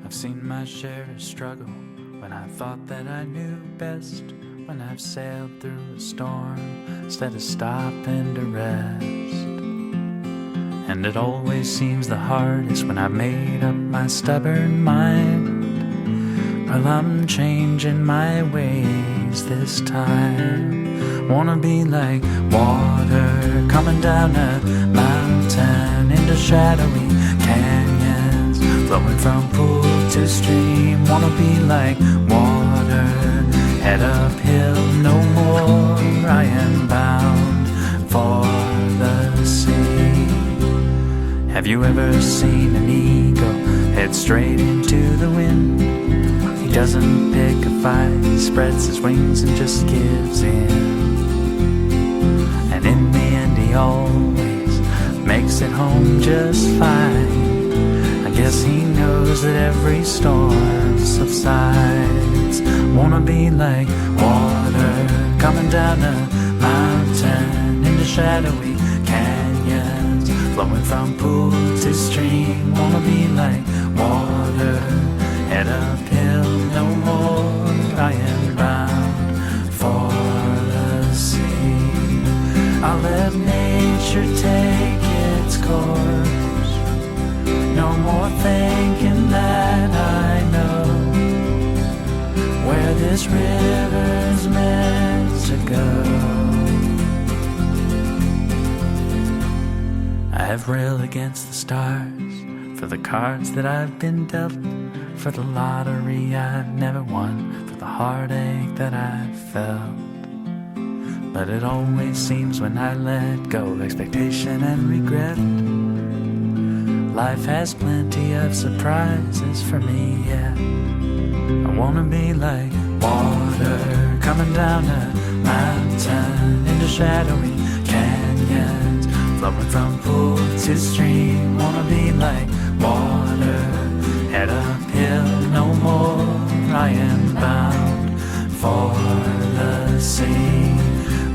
I've seen my share of struggle when I thought that I knew best, when I've sailed through a storm instead of stopping to rest. And it always seems the hardest when I've made up my stubborn mind. Well, I'm changing my ways this time. Wanna be like water coming down a mountain into shadowy canyons, flowing from pool to stream. Wanna be like water, head uphill no more. I am bound for the sea. Have you ever seen an eagle head straight into the wind? He doesn't pick a fight, he spreads his wings and just gives in. And in the end he always makes it home just fine. I guess he knows that every storm subsides. Wanna be like water coming down a mountain into shadowy canyons, flowing from pool to stream. Wanna be like water, head uphill no more. I am bound for the sea. I'll let nature take its course. No more thinking that I know where this river's meant to go. I have railed against the stars for the cards that I've been dealt, for the lottery I've never won, for the heartache that I've felt. But it always seems when I let go of expectation and regret, life has plenty of surprises for me yet. I wanna be like water coming down a mountain into shadowy canyons, flowing from pool to stream. Wanna be like water, head uphill no more. I am bound for the sea.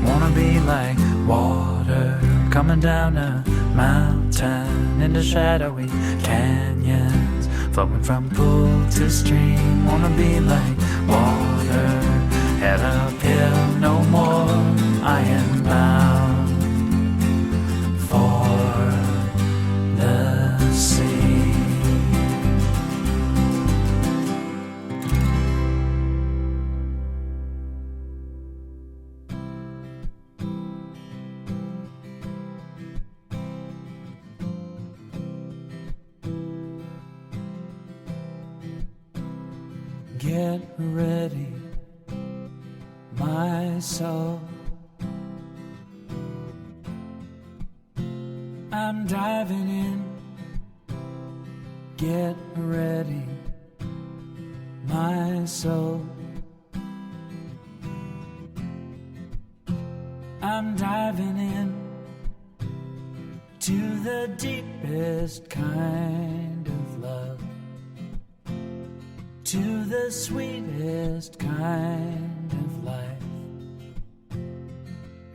Wanna be like water coming down a mountain into shadowy canyons, flowing from pool to stream. Wanna be like water, head uphill no more. I am bound for the sea. Get ready, my soul. I'm diving in. Get ready, my soul. I'm diving in to the deepest kind of love, to the sweetest kind of life.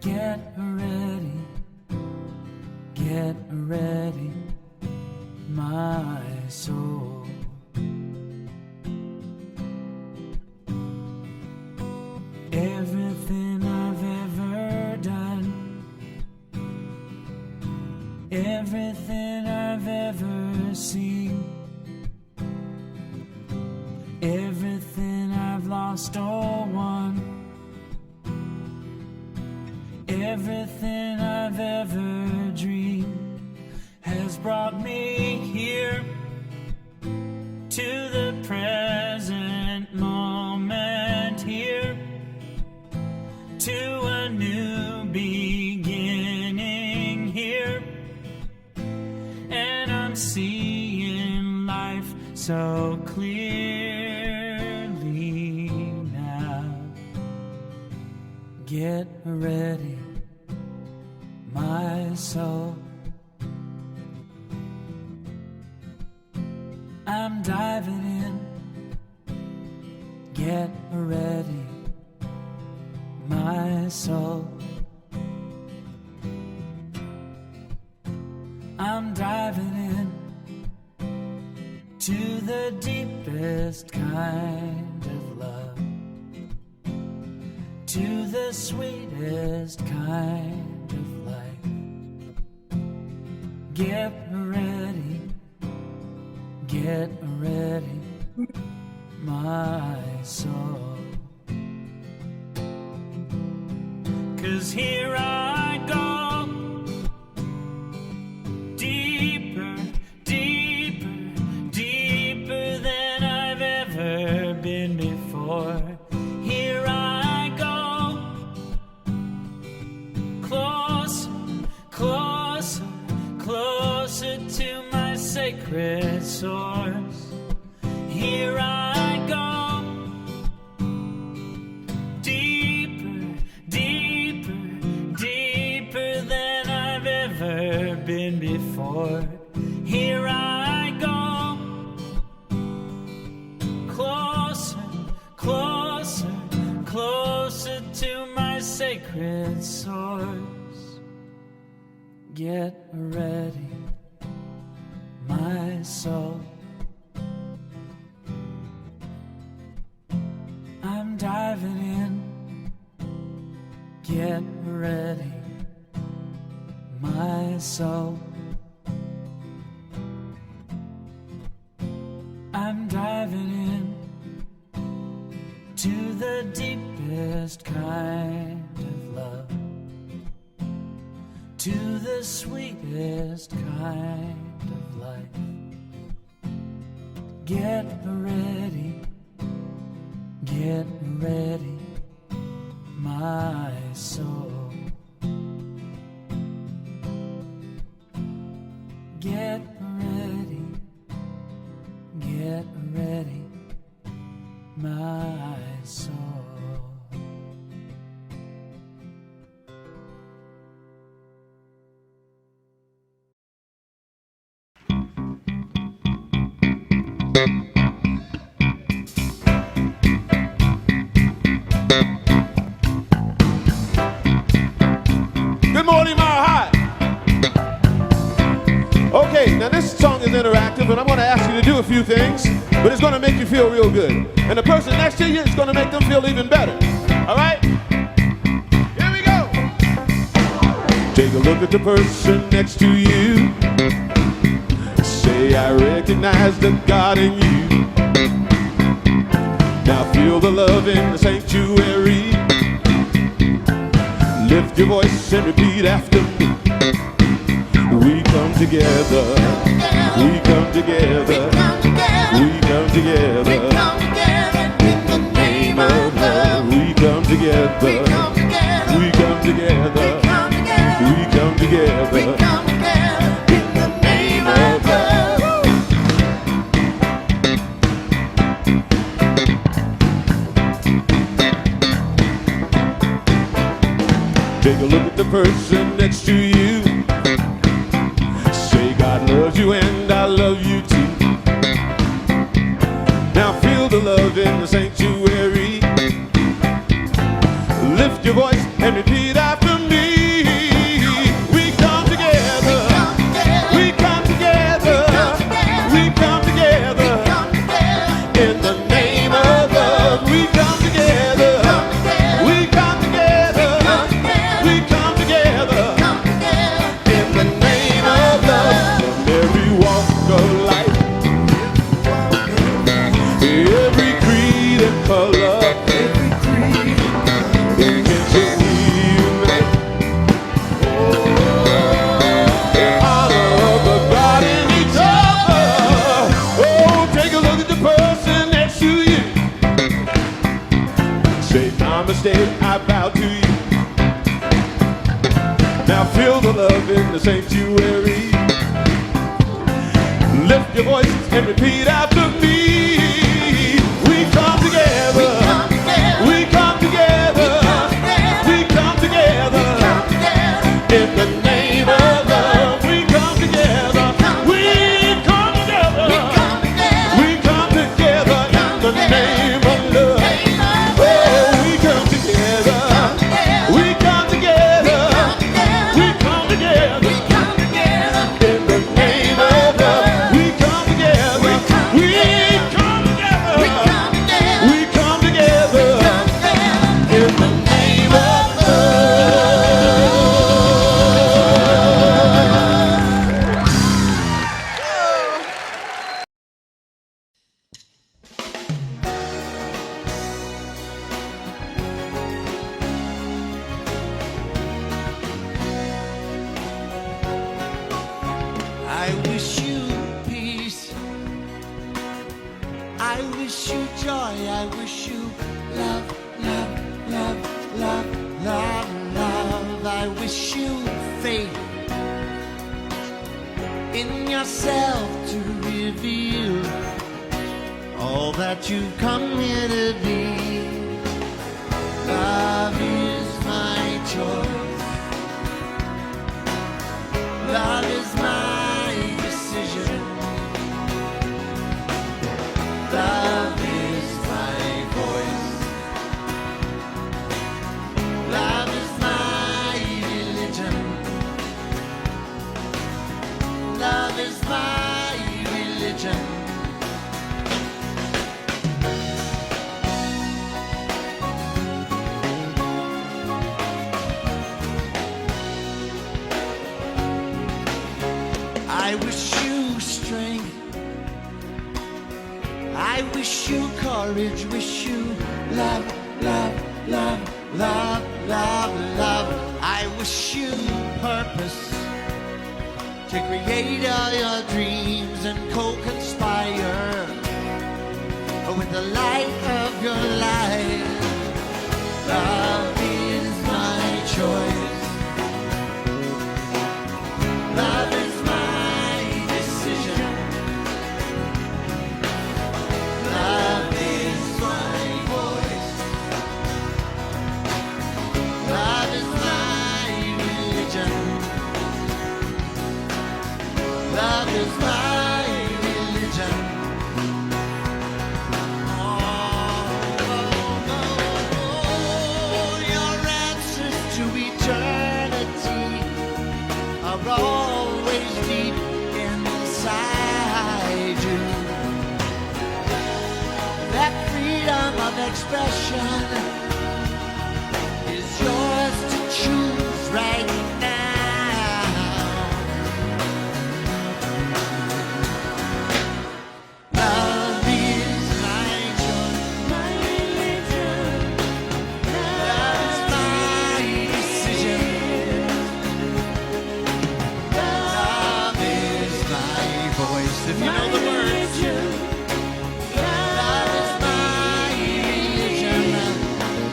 Get ready, my soul. Everything I've ever done, everything I've ever seen, everything I've lost or won, everything I've ever dreamed has brought me here to the present moment, here to a new beginning here. And I'm seeing life so clearly now. Get ready, my soul. I'm diving in. Get ready, my soul. the deepest kind of love, to the sweetest kind of life. Get ready, my soul, 'cause here I go, deeper, deeper, deeper than I've ever been before. Here I go, closer, closer, closer to my sacred source. Here I go, deeper, deeper, deeper than I've ever been before. Here I go, closer, closer, closer to my sacred source. Get ready, my soul. I'm diving in. Get ready, my soul. I'm diving in to the deepest kind of love, to the sweetest kind of life. Get ready, my soul. Get ready, my soul. Good morning, Mile High. Okay, now this song is interactive, and I'm going to ask you to do a few things, but it's going to make you feel real good. And the person next to you is going to make them feel even better. All right? Here we go. Take a look at the person next to you. Say, I recognize the God in you. Now feel the love in the sanctuary. Lift your voice and repeat after me. We come together. We come together. We come together. In the name of love. We come together. We come together. We come together. In the name of love. Take a look at the person next to you. Say, God loves you and I love you too. Now feel the love in the sanctuary. Lift your voice and repeat after me. We come together. We come together. We come together. In the name of love. We come together. We come together. We come together. In the name of love. From every walk of life, every creed and color, can we unite in honor of the God in each other? Oh, take a look at the person next to you. Say, namaste, I bow to you. Now feel the love in the sanctuary. Lift your voice and repeat after me. We come together. We come together. We come together. In the name of love. We come together. We come together. We come together in the name of love. Oh, we come together. We come together. We come together. In the name of love. We come together. We wish you love, love, love, love, love, love. I wish you faith in yourself to reveal all that you've come here to be. Love is my choice. Love is my decision. Love is my voice. Love is my religion. Love is my religion. I wish you strength. I wish you courage. Wish you love, love, love, love, love, love. I wish you purpose to create all your dreams and co-conspire with the light of your life. Love is my choice. Love is my decision. Love is my voice. Love is my religion. Love is my religion. Your answers to eternity are always deep inside you. That freedom of expression is yours to choose right now. Love is my choice, my religion. Love is my decision. Love is my voice. If you know the words, love is my religion.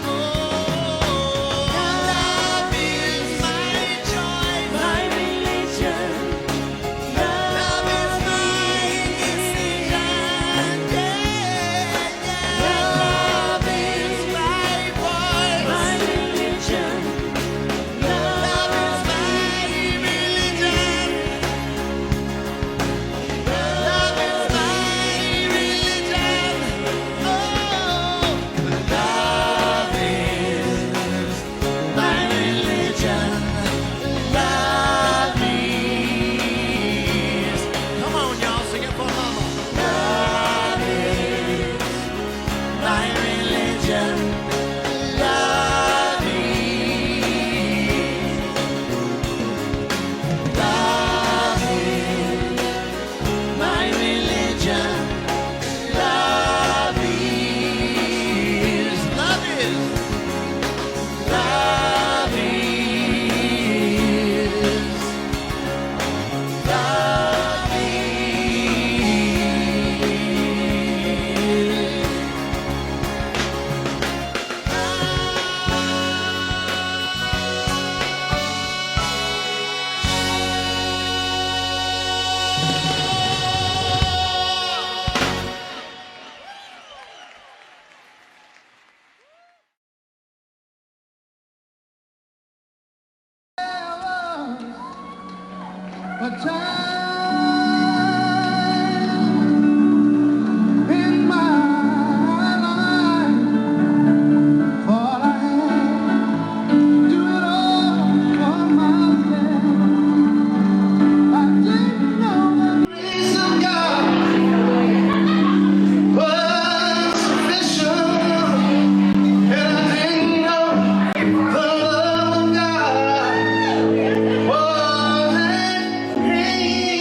Oh, love is my choice, my religion. Love is my decision. Love is my voice, my religion. Love is my religion. Love is my religion. Oh, love is my religion. Love is. Come on, y'all, sing it for mama. Love is my religion. Love is. Love is my religion. Love is. Love is. Love is. Love is. A time in my life, all I had, do it all for myself. I didn't know the grace of God was sufficient, and I didn't know the love of God wasn't free.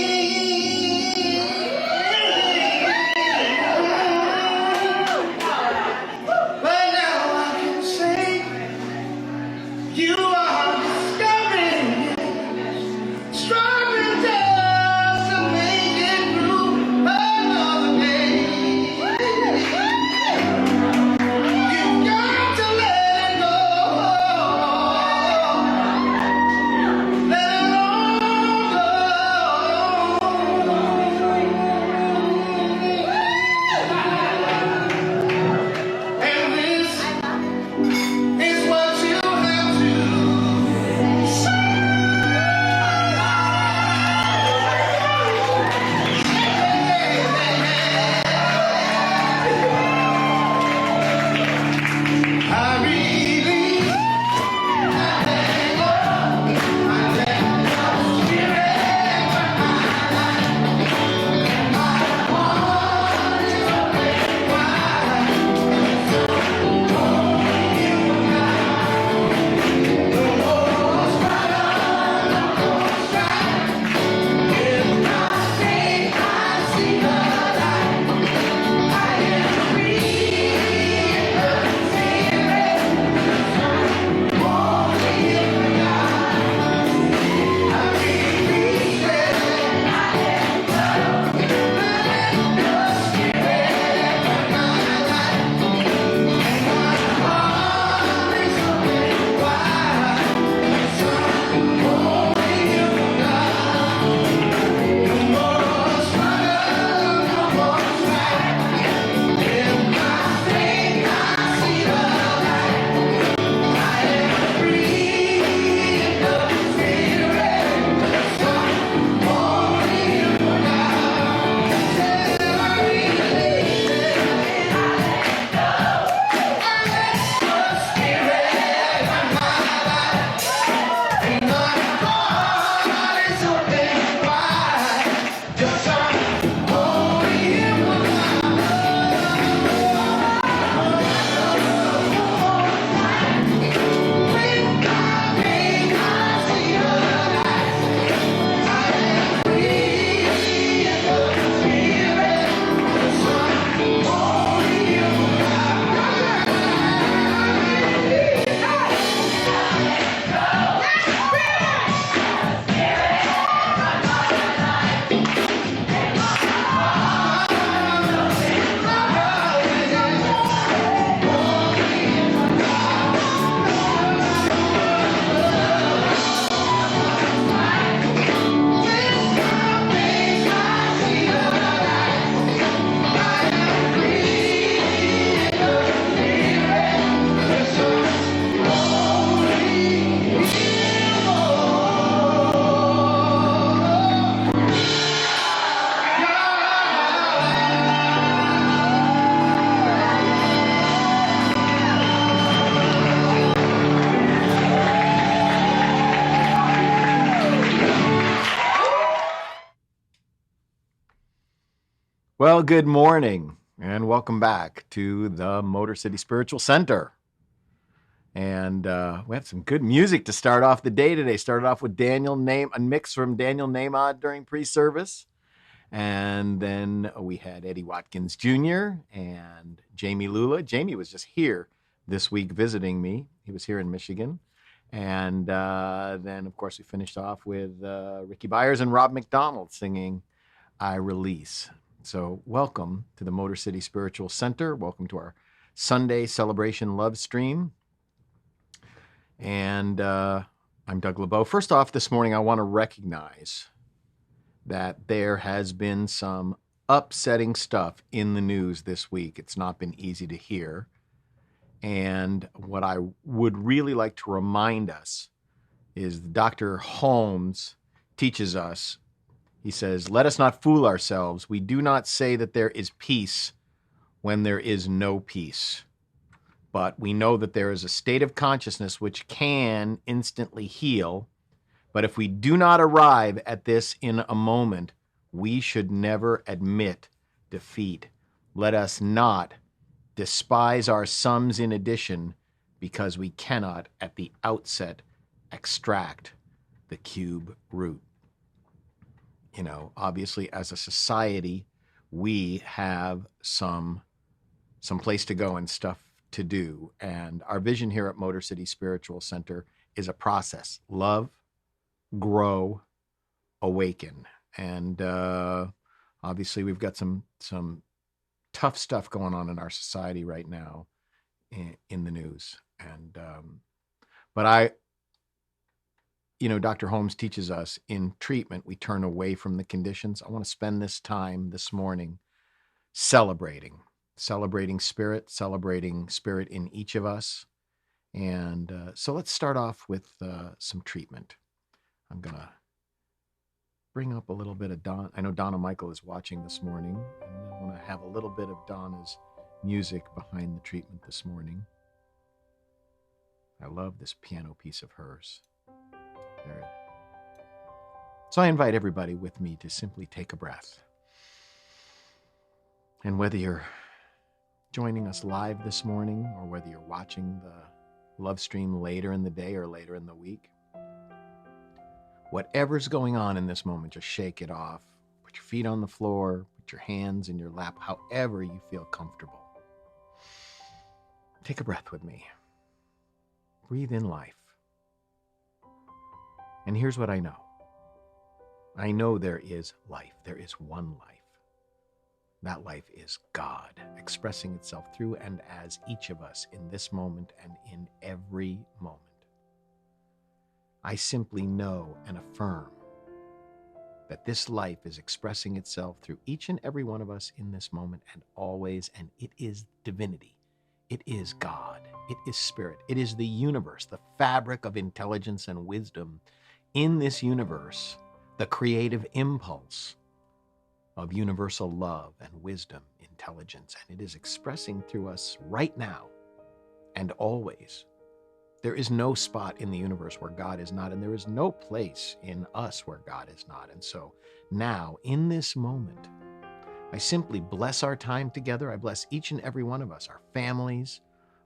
Well, good morning and welcome back to the Motor City Spiritual Center. And we have some good music to start off the day today. Started off with a mix from Daniel Nahmod during pre-service. And then we had Eddie Watkins Jr. and Jamie Lula. Jamie was just here this week visiting me. He was here in Michigan. And then, of course, we finished off with Ricky Byers and Rob McDonald singing I Release. So welcome to the Motor City Spiritual Center. Welcome to our Sunday celebration love stream. And I'm Doug LeBeau. First off, this morning, I want to recognize that there has been some upsetting stuff in the news this week. It's not been easy to hear. And what I would really like to remind us is Dr. Holmes teaches us. He says, let us not fool ourselves. We do not say that there is peace when there is no peace. But we know that there is a state of consciousness which can instantly heal. But if we do not arrive at this in a moment, we should never admit defeat. Let us not despise our sums in addition because we cannot at the outset extract the cube root. You know, obviously, as a society, we have some place to go and stuff to do. And our vision here at Motor City Spiritual Center is a process. Love, grow, awaken. And obviously, we've got some tough stuff going on in our society right now in the news. And but Dr. Holmes teaches us in treatment, we turn away from the conditions. I want to spend this time this morning celebrating spirit, celebrating spirit in each of us. And so let's start off with some treatment. I'm going to bring up a little bit of Don. I know Donna Michael is watching this morning, and I want to have a little bit of Donna's music behind the treatment this morning. I love this piano piece of hers. So I invite everybody with me to simply take a breath. And whether you're joining us live this morning or whether you're watching the love stream later in the day or later in the week, whatever's going on in this moment, just shake it off. Put your feet on the floor, put your hands in your lap, however you feel comfortable. Take a breath with me. Breathe in life. And here's what I know. I know there is life. There is one life. That life is God, expressing itself through and as each of us in this moment and in every moment. I simply know and affirm that this life is expressing itself through each and every one of us in this moment and always, and it is divinity. It is God. It is spirit. It is the universe, the fabric of intelligence and wisdom in this universe, the creative impulse of universal love and wisdom, intelligence, and it is expressing through us right now and always. There is no spot in the universe where God is not, and there is no place in us where God is not. And so now, in this moment, I simply bless our time together. I bless each and every one of us, our families,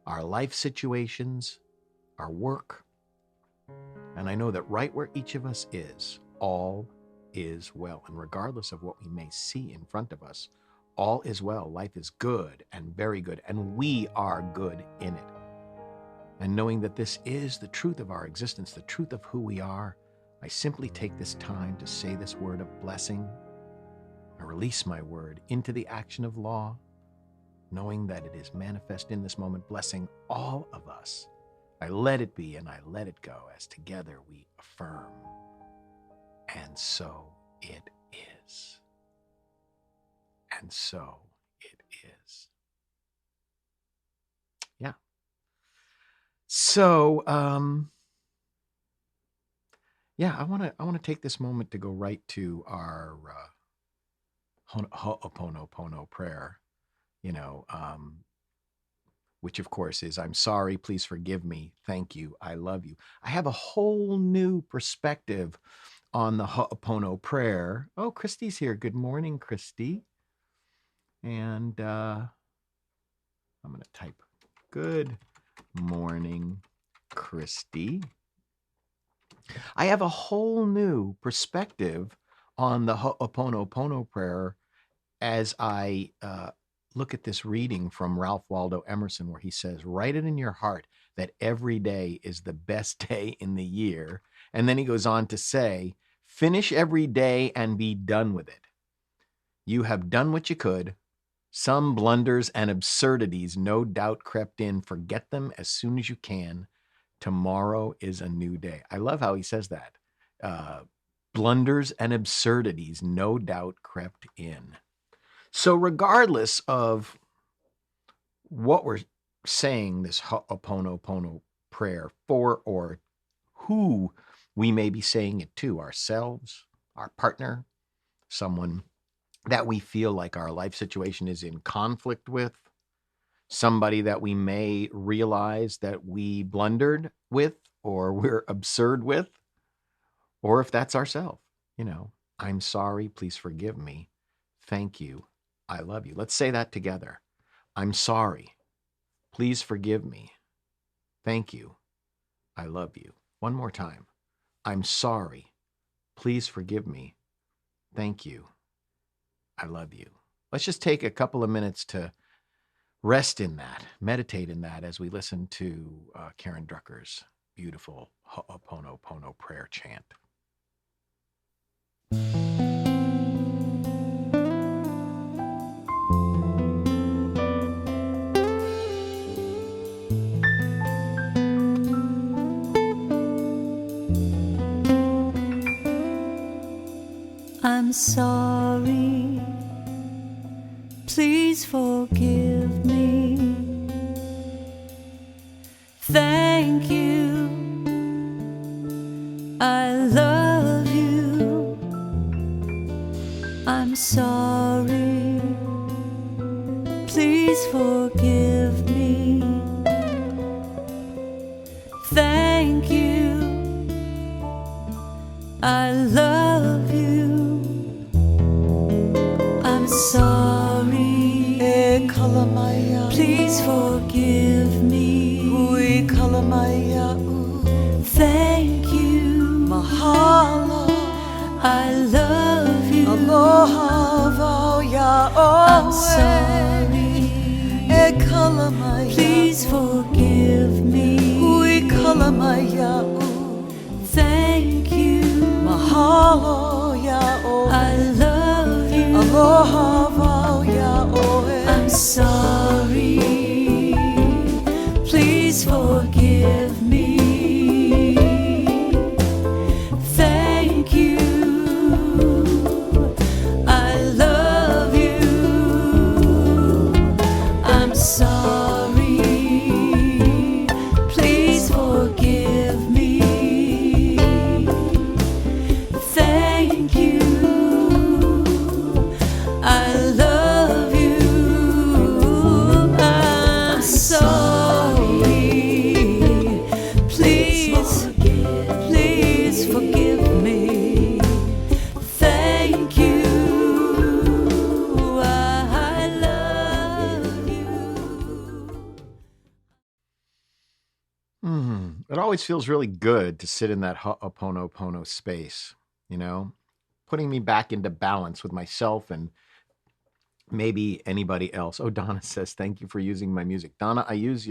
our life situations, our work. And I know that right where each of us is, all is well. And regardless of what we may see in front of us, all is well. Life is good and very good, and we are good in it. And knowing that this is the truth of our existence, the truth of who we are, I simply take this time to say this word of blessing. I release my word into the action of law, knowing that it is manifest in this moment, blessing all of us. I let it be and I let it go as together we affirm. And so it is. And so it is. Yeah. So, I want to take this moment to go right to our Ho'oponopono prayer, which of course is, I'm sorry, please forgive me, thank you, I love you. I have a whole new perspective on the Ho'opono prayer. Oh, Christy's here. Good morning, Christy. And I'm going to type, good morning, Christy. I have a whole new perspective on the Ho'oponopono prayer as I look at this reading from Ralph Waldo Emerson, where he says, write it in your heart that every day is the best day in the year. And then he goes on to say, finish every day and be done with it. You have done what you could. Some blunders and absurdities no doubt crept in. Forget them as soon as you can. Tomorrow is a new day. I love how he says that. Blunders and absurdities no doubt crept in. So regardless of what we're saying this Ho'oponopono prayer for, or who we may be saying it to, ourselves, our partner, someone that we feel like our life situation is in conflict with, somebody that we may realize that we blundered with or we're absurd with, or if that's ourselves, I'm sorry, please forgive me. Thank you. I love you. Let's say that together. I'm sorry. Please forgive me. Thank you. I love you. One more time. I'm sorry. Please forgive me. Thank you. I love you. Let's just take a couple of minutes to rest in that, meditate in that as we listen to Karen Drucker's beautiful Ho'oponopono prayer chant. I'm sorry, please forgive me. Thank you, I love you. I'm sorry, please forgive me. Thank you, I love you. I'm sorry, please forgive me. Thank you, mahalo, I love you. I'm sorry, please forgive me. Thank you, mahalo, I love you. I'm sorry, please forgive me. Thank you, I love you. I'm sorry, please forgive me. Thank you, I love you. I'm sorry, please forgive me. Thank you, I love you. It always feels really good to sit in that Ho'oponopono space, putting me back into balance with myself and maybe anybody else. Oh, Donna says, thank you for using my music. Donna, I use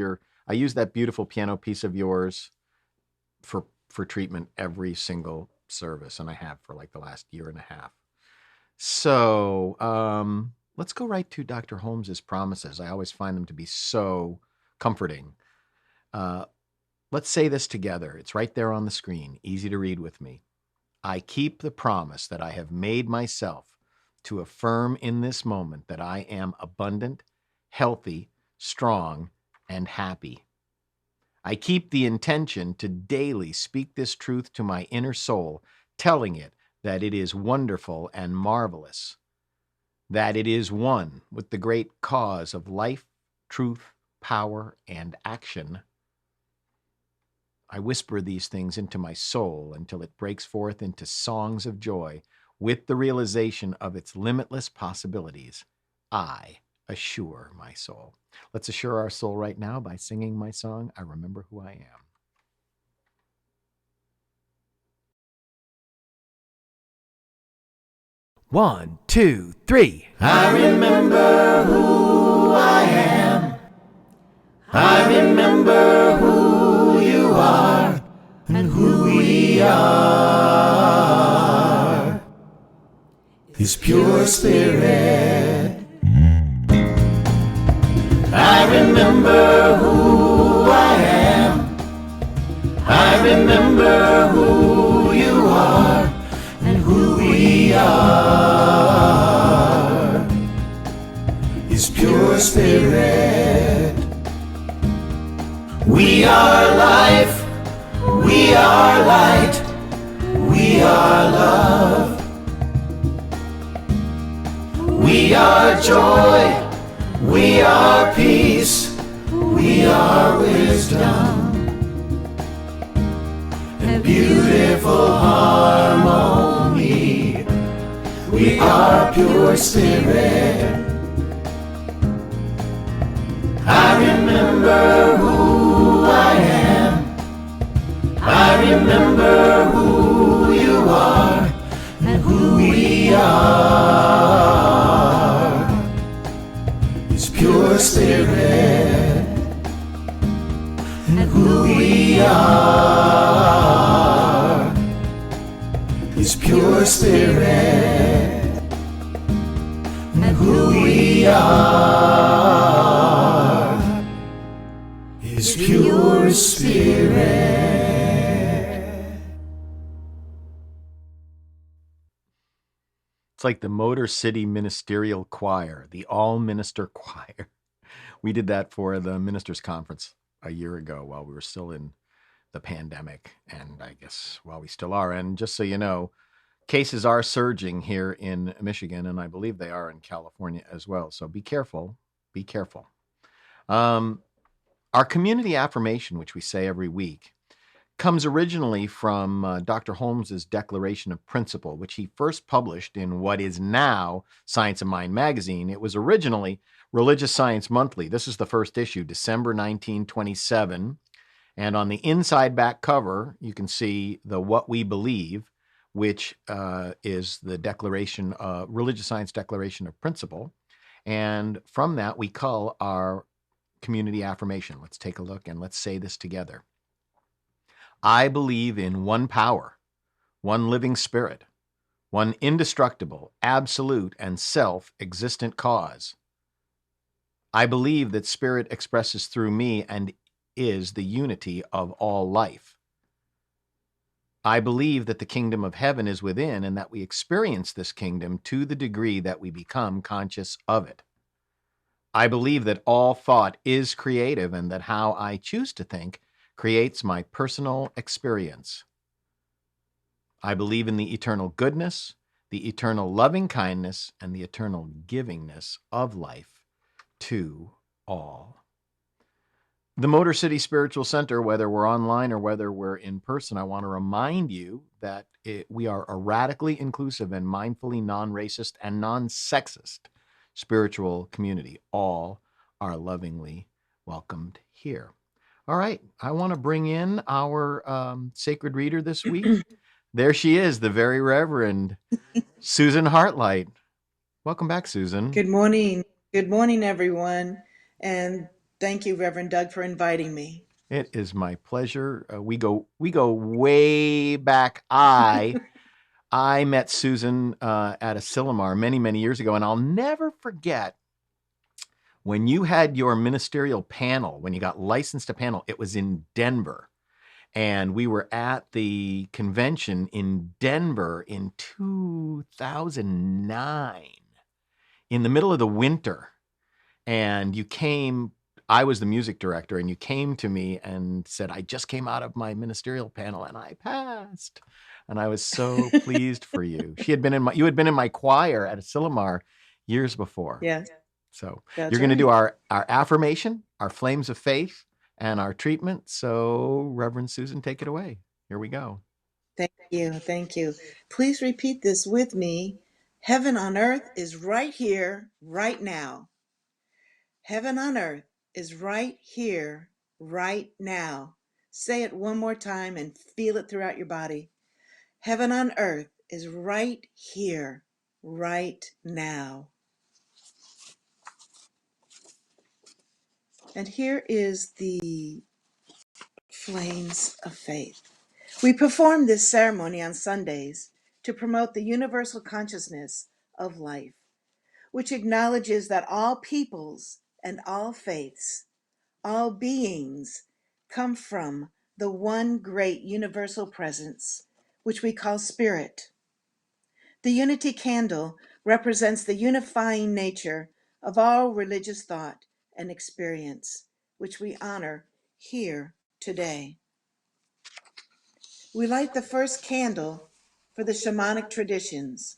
that beautiful piano piece of yours for treatment every single service, and I have for like the last year and a half. So let's go right to Dr. Holmes's promises. I always find them to be so comforting. Let's say this together. It's right there on the screen. Easy to read with me. I keep the promise that I have made myself to affirm in this moment that I am abundant, healthy, strong, and happy. I keep the intention to daily speak this truth to my inner soul, telling it that it is wonderful and marvelous, that it is one with the great cause of life, truth, power, and action. I whisper these things into my soul until it breaks forth into songs of joy with the realization of its limitless possibilities. I assure my soul. Let's assure our soul right now by singing my song, I Remember Who I Am. One, two, three. I remember who I am. I remember who you are and who we are. His pure spirit. I remember who I am. I remember who you are and who we are. His pure spirit. We are life, we are light, we are love. We are joy, we are peace, we are wisdom. And beautiful harmony. We are pure spirit. I remember who I am. I remember who you are and who we are. His pure spirit and who we are. His pure spirit and who we are. His pure spirit. It's like the Motor City Ministerial Choir, the All Minister Choir. We did that for the Ministers Conference a year ago while we were still in the pandemic, and I guess while we still are. And just so you know, cases are surging here in Michigan, and I believe they are in California as well. So be careful. Be careful. Our community affirmation, which we say every week, comes originally from Dr. Holmes's Declaration of Principle, which he first published in what is now Science of Mind magazine. It was originally Religious Science Monthly. This is the first issue, December 1927. And on the inside back cover, you can see the What We Believe, which is the Declaration, Religious Science Declaration of Principle. And from that, we cull our community affirmation. Let's take a look and let's say this together. I believe in one power, one living spirit, one indestructible, absolute, and self-existent cause. I believe that spirit expresses through me and is the unity of all life. I believe that the kingdom of heaven is within and that we experience this kingdom to the degree that we become conscious of it. I believe that all thought is creative and that how I choose to think creates my personal experience. I believe in the eternal goodness, the eternal loving kindness, and the eternal givingness of life to all. The Motor City Spiritual Center, whether we're online or whether we're in person, I want to remind you that we are a radically inclusive and mindfully non-racist and non-sexist spiritual community. All are lovingly welcomed here. All right, I want to bring in our sacred reader this week. There she is, the very Reverend Susan Hartlight. Welcome back, Susan. Good morning. Good morning, everyone. And thank you, Reverend Doug, for inviting me. It is my pleasure. We go way back. I met Susan at Asilomar many years ago, and I'll never forget when you had your ministerial panel, when you got licensed to panel. It was in Denver, and we were at the convention in Denver in 2009, in the middle of the winter, and you came. I was the music director, and you came to me and said, I just came out of my ministerial panel and I passed. And I was so pleased for you. You had been in my choir at Asilomar years before. Yes. So That's you're going to do right. our affirmation, our flames of faith, and our treatment. So Reverend Susan, take it away. Here we go. Thank you. Thank you. Please repeat this with me. Heaven on earth is right here, right now. Heaven on earth is right here, right now. Say it one more time and feel it throughout your body. Heaven on earth is right here, right now. And here is the flames of faith. We perform this ceremony on Sundays to promote the universal consciousness of life, which acknowledges that all peoples and all faiths, all beings, come from the one great universal presence, which we call spirit. The unity candle represents the unifying nature of all religious thought and experience, which we honor here today. We light the first candle for the shamanic traditions,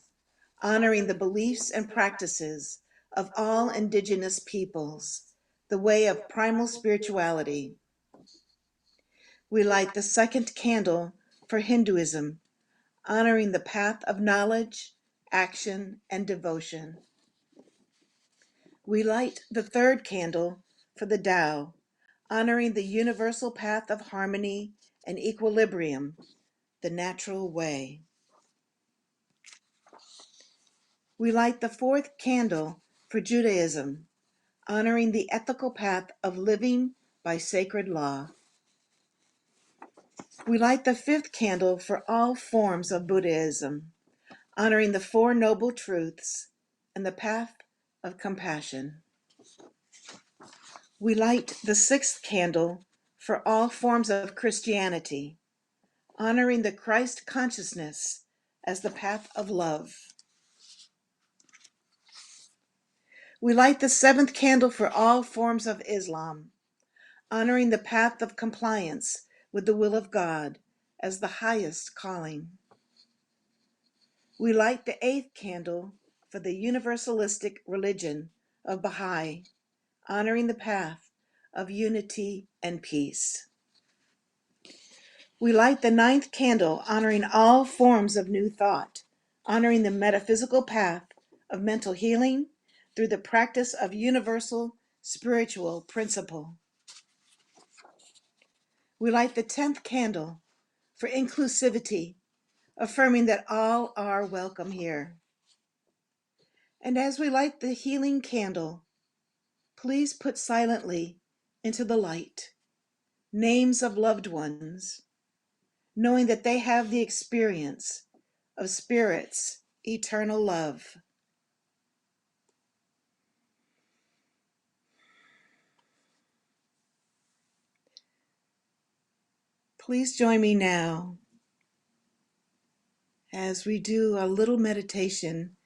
honoring the beliefs and practices of all indigenous peoples, the way of primal spirituality. We light the second candle for Hinduism, honoring the path of knowledge, action, and devotion. We light the third candle for the Tao, honoring the universal path of harmony and equilibrium, the natural way. We light the fourth candle for Judaism, honoring the ethical path of living by sacred law. We light the fifth candle for all forms of Buddhism, honoring the Four Noble Truths and the path of compassion. We light the sixth candle for all forms of Christianity, honoring the Christ consciousness as the path of love. We light the seventh candle for all forms of Islam, honoring the path of compliance with the will of God as the highest calling. We light the eighth candle for the universalistic religion of Baha'i, honoring the path of unity and peace. We light the ninth candle, honoring all forms of new thought, honoring the metaphysical path of mental healing through the practice of universal spiritual principle. We light the 10th candle for inclusivity, affirming that all are welcome here. And as we light the healing candle, please put silently into the light names of loved ones, knowing that they have the experience of Spirit's eternal love. Please join me now as we do a little meditation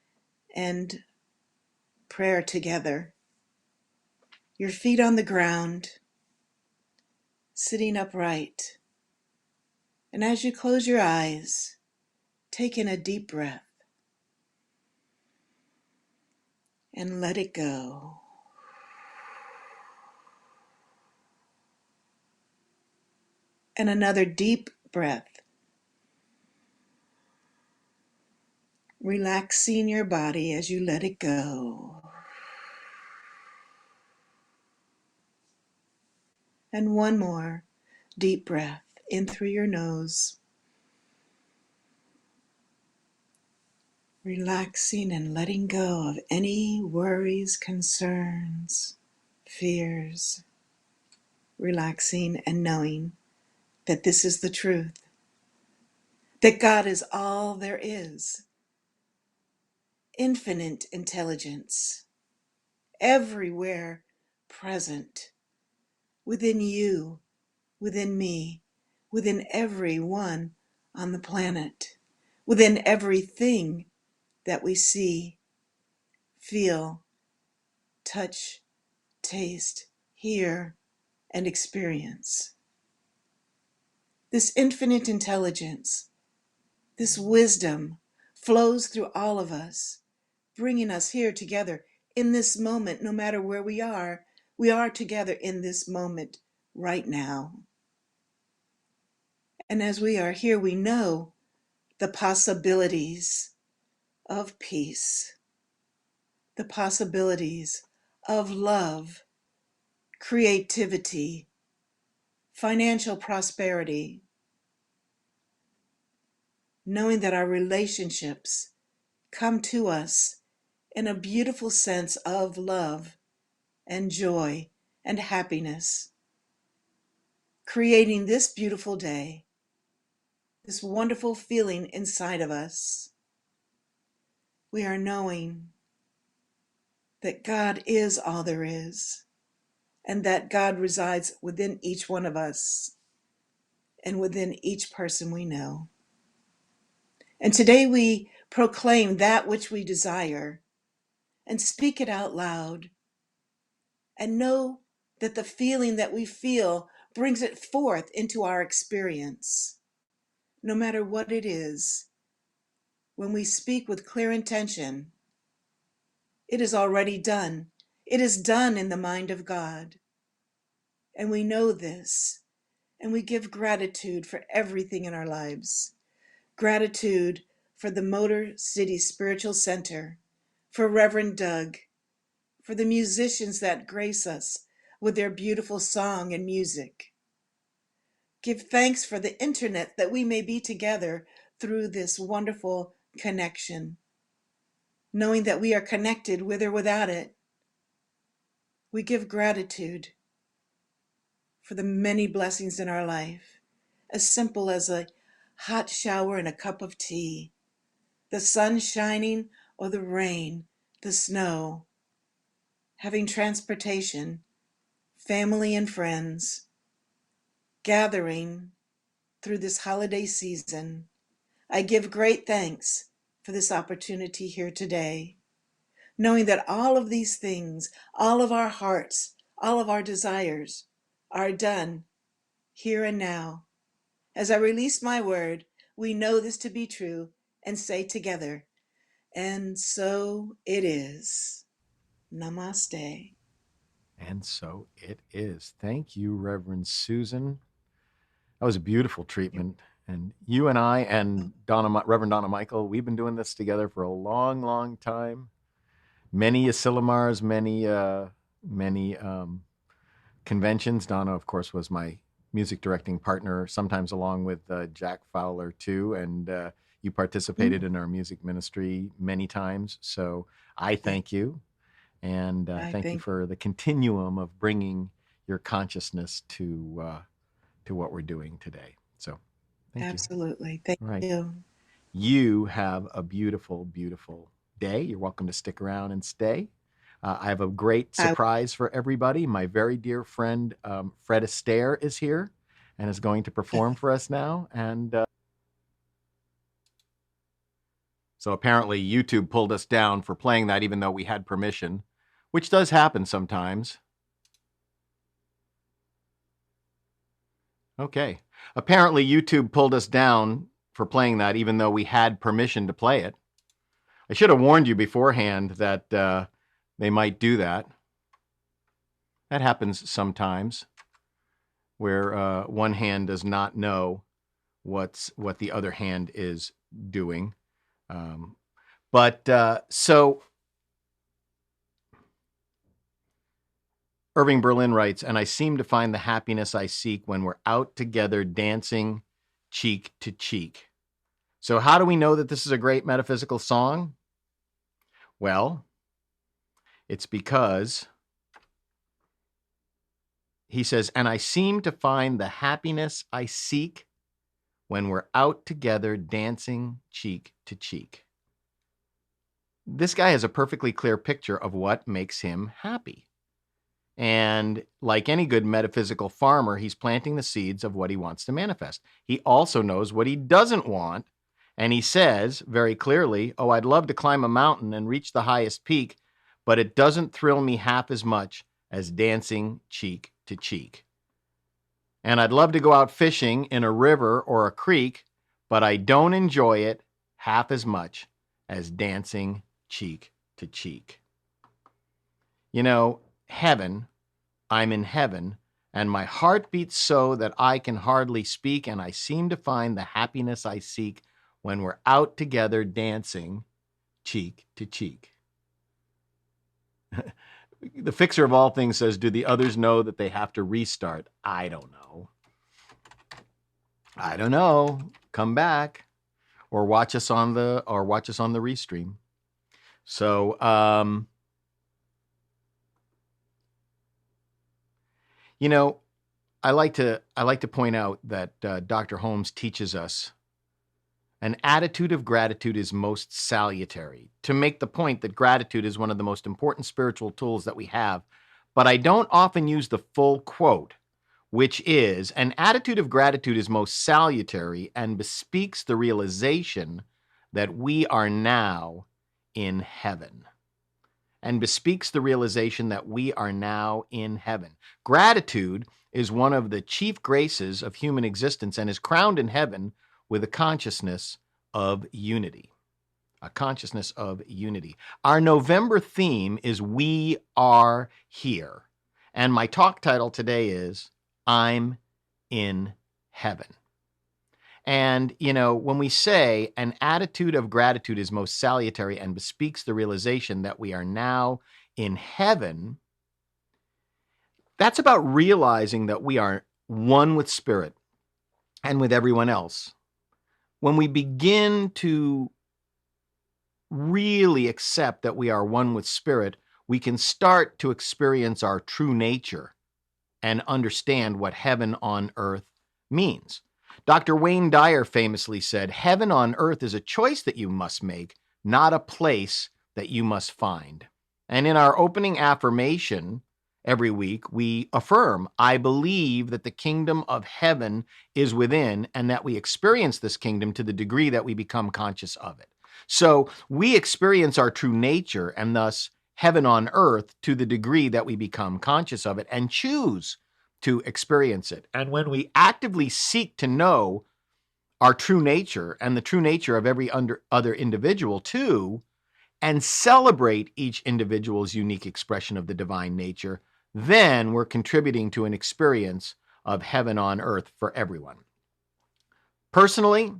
and prayer together. Your feet on the ground, sitting upright. And as you close your eyes, take in a deep breath and let it go. And another deep breath, relaxing your body as you let it go. And one more deep breath in through your nose, relaxing and letting go of any worries, concerns, fears, relaxing and knowing that this is the truth, that God is all there is, infinite intelligence, everywhere present, within you, within me, within everyone on the planet, within everything that we see, feel, touch, taste, hear, and experience. This infinite intelligence, this wisdom flows through all of us, bringing us here together in this moment. No matter where we are together in this moment right now. And as we are here, we know the possibilities of peace, the possibilities of love, creativity, financial prosperity, knowing that our relationships come to us in a beautiful sense of love and joy and happiness, creating this beautiful day, this wonderful feeling inside of us. We are knowing that God is all there is, and that God resides within each one of us and within each person we know. And today we proclaim that which we desire and speak it out loud, and know that the feeling that we feel brings it forth into our experience. No matter what it is, when we speak with clear intention, it is already done. It is done in the mind of God. And we know this, and we give gratitude for everything in our lives. Gratitude for the Motor City Spiritual Center, for Reverend Doug, for the musicians that grace us with their beautiful song and music. Give thanks for the internet that we may be together through this wonderful connection, knowing that we are connected with or without it. We give gratitude for the many blessings in our life, as simple as a hot shower and a cup of tea, the sun shining or the rain, the snow, having transportation, family and friends, gathering through this holiday season. I give great thanks for this opportunity here today, knowing that all of these things, all of our hearts, all of our desires are done here and now. As I release my word, we know this to be true and say together, and so it is. Namaste. And so it is. Thank you, Reverend Susan. That was a beautiful treatment. And you and I and Reverend Donna Michael, we've been doing this together for a long, long time. Many Asilomars, many conventions. Donna, of course, was my music directing partner, sometimes along with Jack Fowler too. And you participated in our music ministry many times. So I thank you. And thank you for the continuum of bringing your consciousness to what we're doing today. So thank you. Absolutely. Thank you. You have a beautiful, beautiful day. You're welcome to stick around and stay. I have a great surprise for everybody. My very dear friend, Fred Astaire, is here and is going to perform for us now. And so apparently YouTube pulled us down for playing that, even though we had permission, which does happen sometimes. Okay. Apparently YouTube pulled us down for playing that, even though we had permission to play it. I should have warned you beforehand that they might do that. That happens sometimes, where one hand does not know what the other hand is doing. So Irving Berlin writes, and I seem to find the happiness I seek when we're out together dancing cheek to cheek. So how do we know that this is a great metaphysical song? Well, it's because he says, and I seem to find the happiness I seek when we're out together dancing cheek to cheek. This guy has a perfectly clear picture of what makes him happy. And like any good metaphysical farmer, he's planting the seeds of what he wants to manifest. He also knows what he doesn't want. And he says very clearly, oh, I'd love to climb a mountain and reach the highest peak, but it doesn't thrill me half as much as dancing cheek to cheek. And I'd love to go out fishing in a river or a creek, but I don't enjoy it half as much as dancing cheek to cheek. You know, heaven, I'm in heaven, and my heart beats so that I can hardly speak, and I seem to find the happiness I seek when we're out together dancing cheek to cheek. The fixer of all things says, do the others know that they have to restart? I don't know. I don't know. Come back or watch us on the restream. So, I like to point out that Dr. Holmes teaches us an attitude of gratitude is most salutary, to make the point that gratitude is one of the most important spiritual tools that we have. But I don't often use the full quote, which is, an attitude of gratitude is most salutary and bespeaks the realization that we are now in heaven. And bespeaks the realization that we are now in heaven. Gratitude is one of the chief graces of human existence and is crowned in heaven with a consciousness of unity. A consciousness of unity. Our November theme is We Are Here. And my talk title today is I'm in heaven. And, when we say an attitude of gratitude is most salutary and bespeaks the realization that we are now in heaven, that's about realizing that we are one with Spirit and with everyone else. When we begin to really accept that we are one with Spirit, we can start to experience our true nature and understand what heaven on earth means. Dr. Wayne Dyer famously said, heaven on earth is a choice that you must make, not a place that you must find. And in our opening affirmation every week, we affirm, I believe that the kingdom of heaven is within and that we experience this kingdom to the degree that we become conscious of it. So we experience our true nature and thus heaven on earth to the degree that we become conscious of it and choose to experience it. And when we actively seek to know our true nature and the true nature of every other individual too, and celebrate each individual's unique expression of the divine nature, then we're contributing to an experience of heaven on earth for everyone. Personally,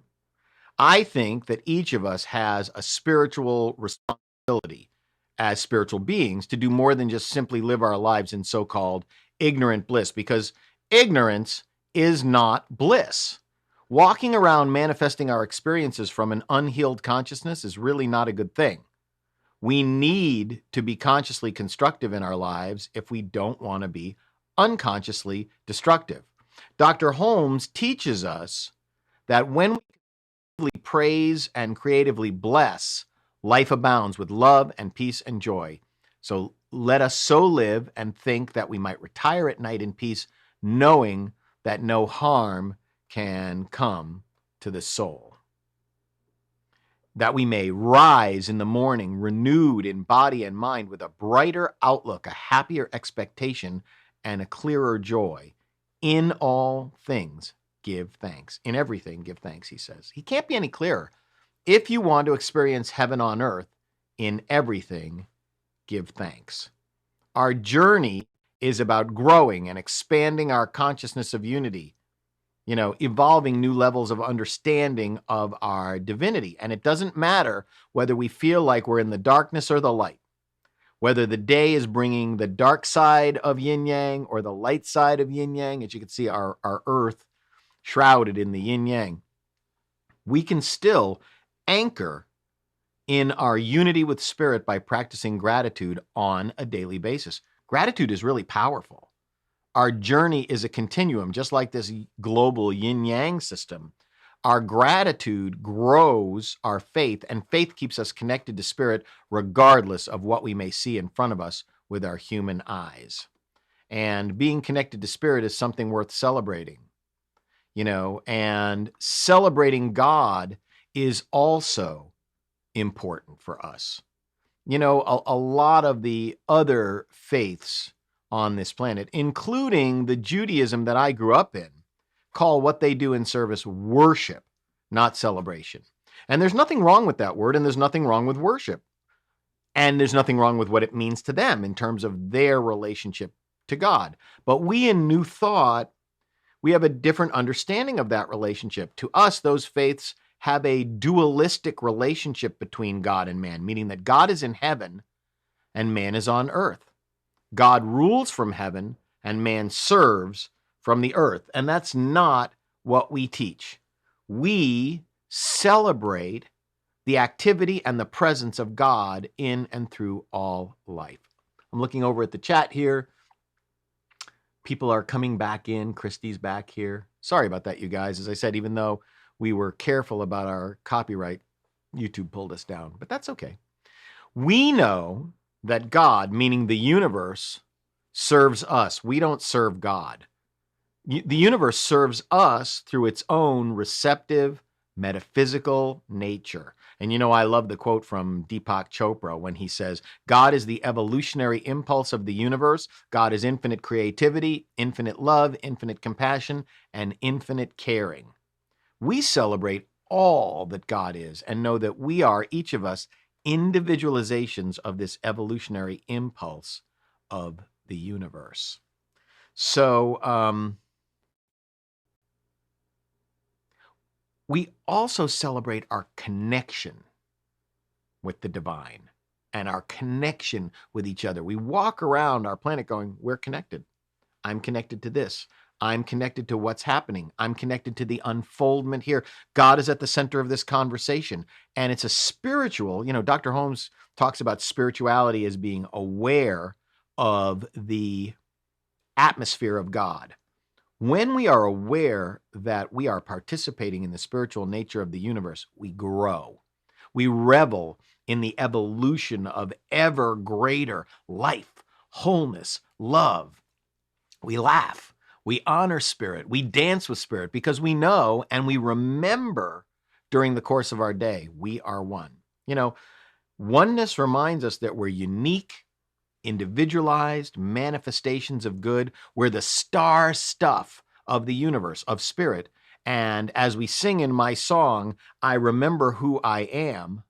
I think that each of us has a spiritual responsibility as spiritual beings to do more than just simply live our lives in so-called ignorant bliss, because ignorance is not bliss. Walking around manifesting our experiences from an unhealed consciousness is really not a good thing. We need to be consciously constructive in our lives if we don't want to be unconsciously destructive. Dr. Holmes teaches us that when we praise and creatively bless, life abounds with love and peace and joy. So let us so live and think that we might retire at night in peace, knowing that no harm can come to the soul. That we may rise in the morning renewed in body and mind with a brighter outlook, a happier expectation, and a clearer joy. In all things, give thanks. In everything, give thanks, he says. He can't be any clearer. If you want to experience heaven on earth, in everything, give thanks. Our journey is about growing and expanding our consciousness of unity, evolving new levels of understanding of our divinity. And it doesn't matter whether we feel like we're in the darkness or the light, whether the day is bringing the dark side of yin yang or the light side of yin yang. As you can see, our earth shrouded in the yin yang. We can still anchor in our unity with Spirit by practicing gratitude on a daily basis. Gratitude is really powerful. Our journey is a continuum, just like this global yin-yang system. Our gratitude grows our faith, and faith keeps us connected to Spirit regardless of what we may see in front of us with our human eyes. And being connected to Spirit is something worth celebrating, and celebrating God is also important for us. A lot of the other faiths on this planet, including the Judaism that I grew up in, call what they do in service worship, not celebration. And there's nothing wrong with that word, and there's nothing wrong with worship. And there's nothing wrong with what it means to them in terms of their relationship to God. But we in New Thought, we have a different understanding of that relationship. To us, those faiths have a dualistic relationship between God and man, meaning that God is in heaven and man is on earth. God rules from heaven and man serves from the earth. And that's not what we teach. We celebrate the activity and the presence of God in and through all life. I'm looking over at the chat here. People are coming back in. Christy's back here. Sorry about that, you guys. As I said, even though we were careful about our copyright, YouTube pulled us down, but that's okay. We know that God, meaning the universe, serves us. We don't serve God. The universe serves us through its own receptive, metaphysical nature. And I love the quote from Deepak Chopra when he says, God is the evolutionary impulse of the universe. God is infinite creativity, infinite love, infinite compassion, and infinite caring. We celebrate all that God is and know that we are, each of us, individualizations of this evolutionary impulse of the universe. So, we also celebrate our connection with the divine and our connection with each other. We walk around our planet going, we're connected. I'm connected to this. I'm connected to what's happening. I'm connected to the unfoldment here. God is at the center of this conversation. And it's a spiritual, Dr. Holmes talks about spirituality as being aware of the atmosphere of God. When we are aware that we are participating in the spiritual nature of the universe, we grow. We revel in the evolution of ever greater life, wholeness, love. We laugh. We honor spirit. We dance with spirit because we know and we remember during the course of our day, we are one. Oneness reminds us that we're unique, individualized manifestations of good. We're the star stuff of the universe, of spirit. And as we sing in my song, I remember who I am.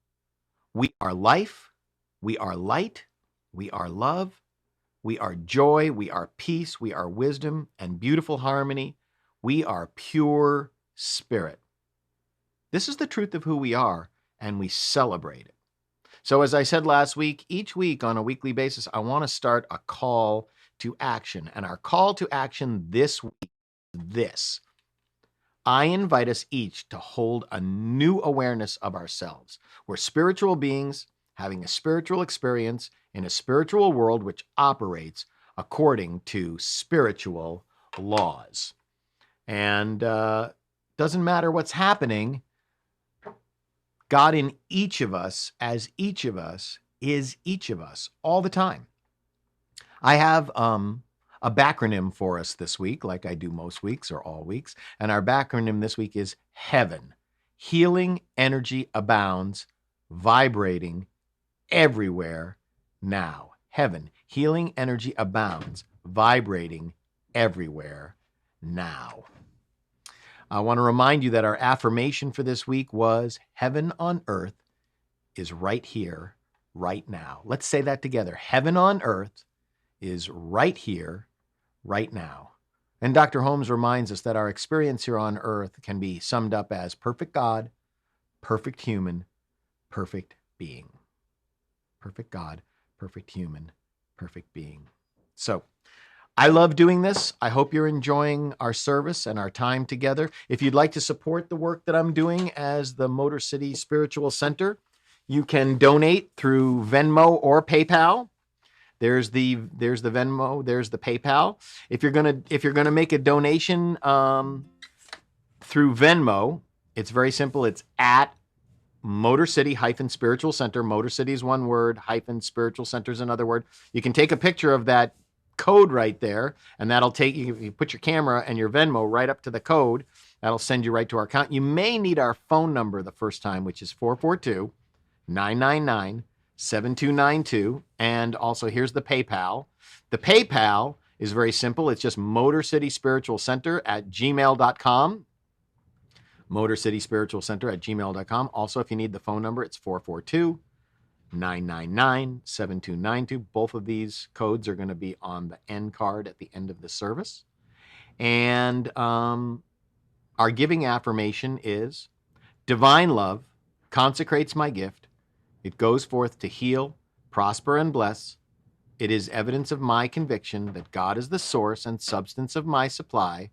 We are life. We are light. We are love. We are joy. We are peace. We are wisdom and beautiful harmony. We are pure spirit. This is the truth of who we are, and we celebrate it. So as I said last week, each week on a weekly basis, I want to start a call to action. And our call to action this week is this. I invite us each to hold a new awareness of ourselves. We're spiritual beings having a spiritual experience in a spiritual world which operates according to spiritual laws. And doesn't matter what's happening, God in each of us, as each of us, is each of us all the time. I have a backronym for us this week, like I do most weeks or all weeks. And our backronym this week is HEAVEN. Healing energy abounds, vibrating everywhere now. Heaven. Healing energy abounds, vibrating everywhere now. I want to remind you that our affirmation for this week was heaven on earth is right here, right now. Let's say that together. Heaven on earth is right here, right now. And Dr. Holmes reminds us that our experience here on earth can be summed up as perfect God, perfect human, perfect being. Perfect God, perfect human, perfect being. So, I love doing this. I hope you're enjoying our service and our time together. If you'd like to support the work that I'm doing as the Motor City Spiritual Center, you can donate through Venmo or PayPal. There's the Venmo, there's the PayPal. If you're gonna make a donation through Venmo, it's very simple. It's at Motor City Spiritual Center. Motor City is one word, Spiritual Center is another word. You can take a picture of that code right there, and that'll take you, you put your camera and your Venmo right up to the code. That'll send you right to our account. You may need our phone number the first time, which is 442-999-7292. And also here's the PayPal. The PayPal is very simple. It's just Motor City Spiritual Center at gmail.com. Motor City Spiritual Center at gmail.com. Also, if you need the phone number, it's 442-999-7292. Both of these codes are going to be on the end card at the end of the service. And our giving affirmation is, divine love consecrates my gift. It goes forth to heal, prosper, and bless. It is evidence of my conviction that God is the source and substance of my supply.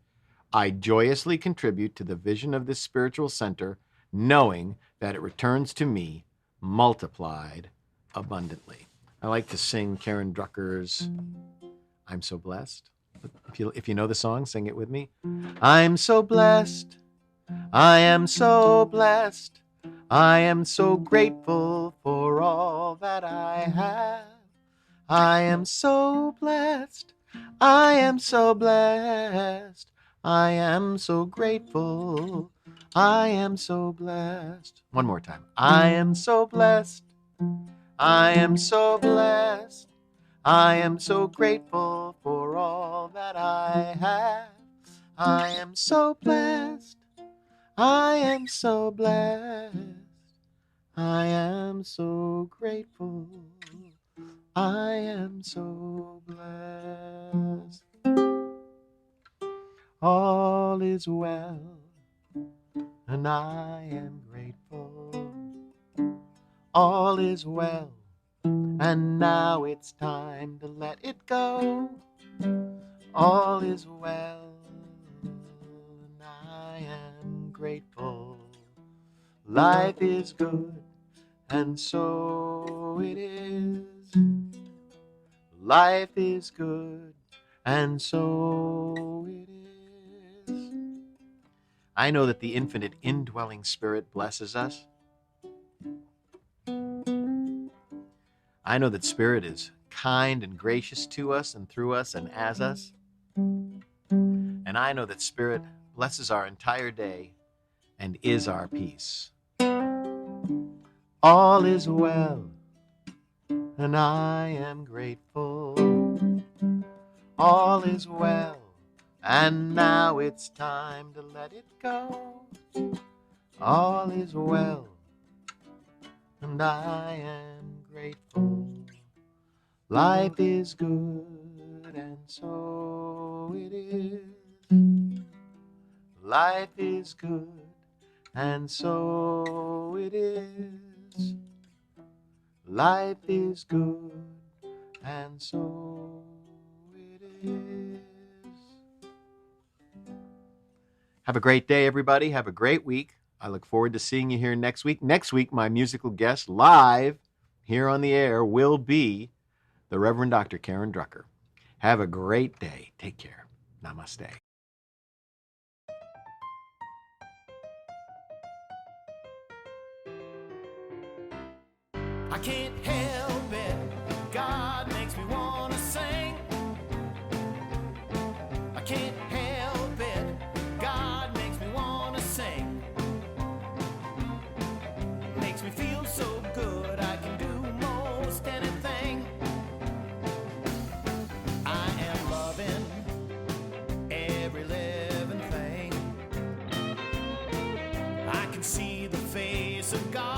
I joyously contribute to the vision of this spiritual center, knowing that it returns to me multiplied abundantly. I like to sing Karen Drucker's I'm So Blessed. If you know the song, sing it with me. I'm so blessed. I am so blessed. I am so grateful for all that I have. I am so blessed. I am so blessed. I am so grateful. I am so blessed. One more time. I am so blessed. I am so blessed. I am so grateful for all that I have. I am so blessed. I am so blessed. I am so grateful. I am so blessed. All is well, and I am grateful. All is well, and now it's time to let it go. All is well, and I am grateful. Life is good, and so it is. Life is good, and so it is. I know that the infinite indwelling Spirit blesses us. I know that Spirit is kind and gracious to us and through us and as us. And I know that Spirit blesses our entire day and is our peace. All is well, and I am grateful. All is well, and now it's time to let it go. All is well, and I am grateful. Life is good, and so it is. Life is good, and so it is. Life is good, and so it is. Have a great day, everybody. Have a great week. I look forward to seeing you here next week. Next week, my musical guest live here on the air will be the Reverend Dr. Karen Drucker. Have a great day. Take care. Namaste. I can't help it, God makes me wanna sing. I can't help it, God makes me wanna sing. Makes me feel so good, I can do most anything. I am loving every living thing. I can see the face of God